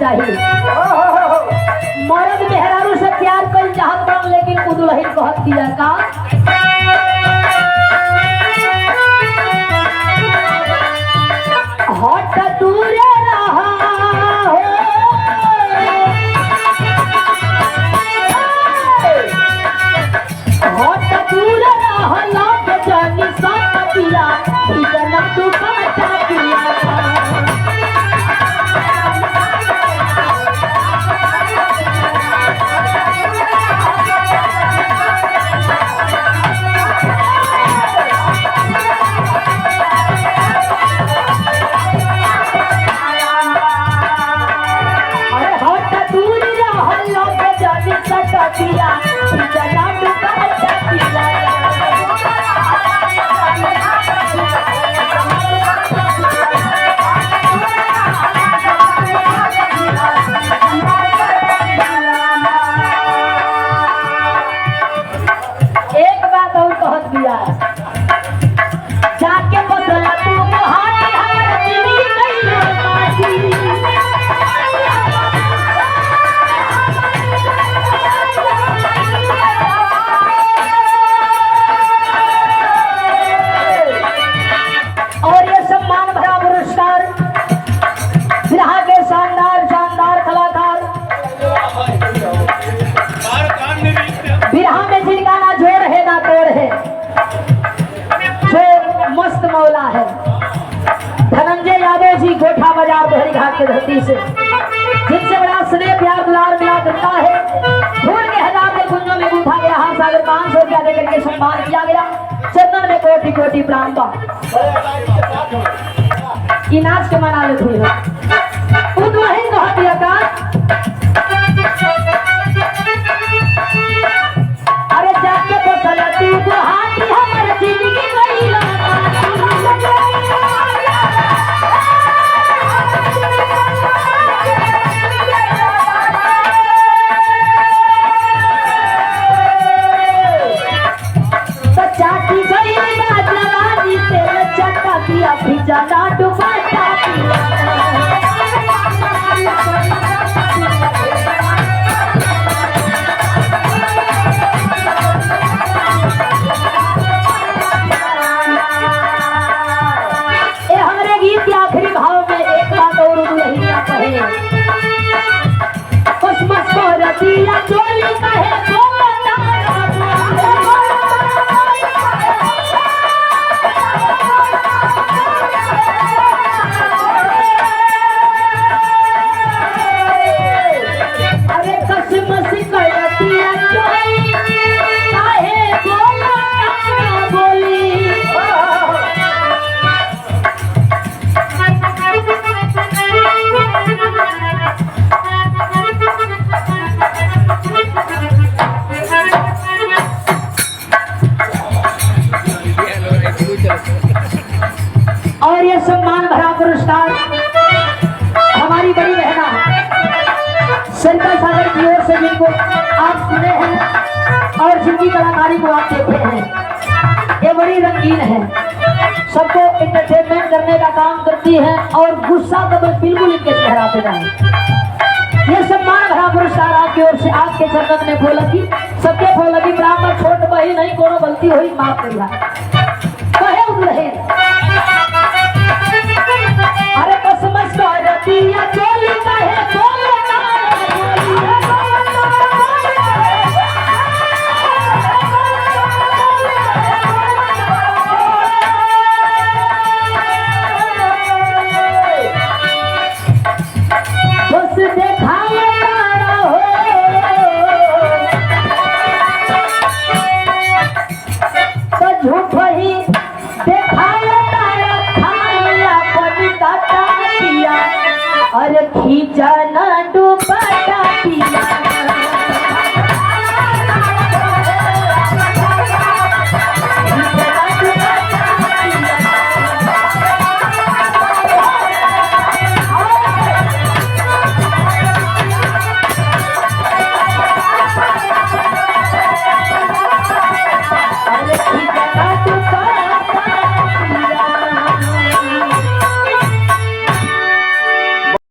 चाहिए। मर्द मेहरारू से प्यार कर चाहत बन, लेकिन उ दुल्हन कहत किया का हट दूरे रहा हो, हट दूरे रहा लाग जानी साथ पिया इतना तू काटा पिया। जाके बदला तू हाथ हाथ जिंदगी कइले माटी। और ये सम्मान भरा पुरस्कार बिरहा के शानदार शानदार कलाकार, बिरहा में जिनका ना जोड़ है ना तोड़ है, जो मस्त मौला है धनंजय यादव जी, गोठा बाजार दोहरी घाट के धरती से, जिनसे बड़ा स्नेह प्यार दुलार मिला करता है। फूल के हजार के कुंजों में गूंथा गया हाथ सागर 500 रुपया देकर के सम्मान किया गया। चंदन में कोटि कोटि प्रणाम बा। इनाज के मना लेते हुए उद्वहिन कहा दिया का अरे जाके बसल तू गुहाटी हमर जिंदगी कइला चाटी गई बाजवानी तेरे चक्का किया भिजा ना दुपट्टा और ये सम्मान भरा पुरस्कार हमारी बड़ी बहना शंकर सागर की ओर से, जिनको आप सुने हैं और जिनकी कलाकारी को आप देखे हैं। ये बड़ी रंगीन है, सबको एंटरटेनमेंट करने का काम करती है और गुस्सा कभी बिल्कुल इनके चेहरा पे नहीं। ये सम्मान भरा पुरस्कार आपकी ओर से आपके चरणन में फूलकी सबके फूलकी बराबर छोट बही नहीं कोनो गलती हुई माफ करिया कहे उधर। अरे कसमस दिया चोली कहे बोले बस देखाया हो तो झूठ ही देखाया अरे खींचा ना डूबा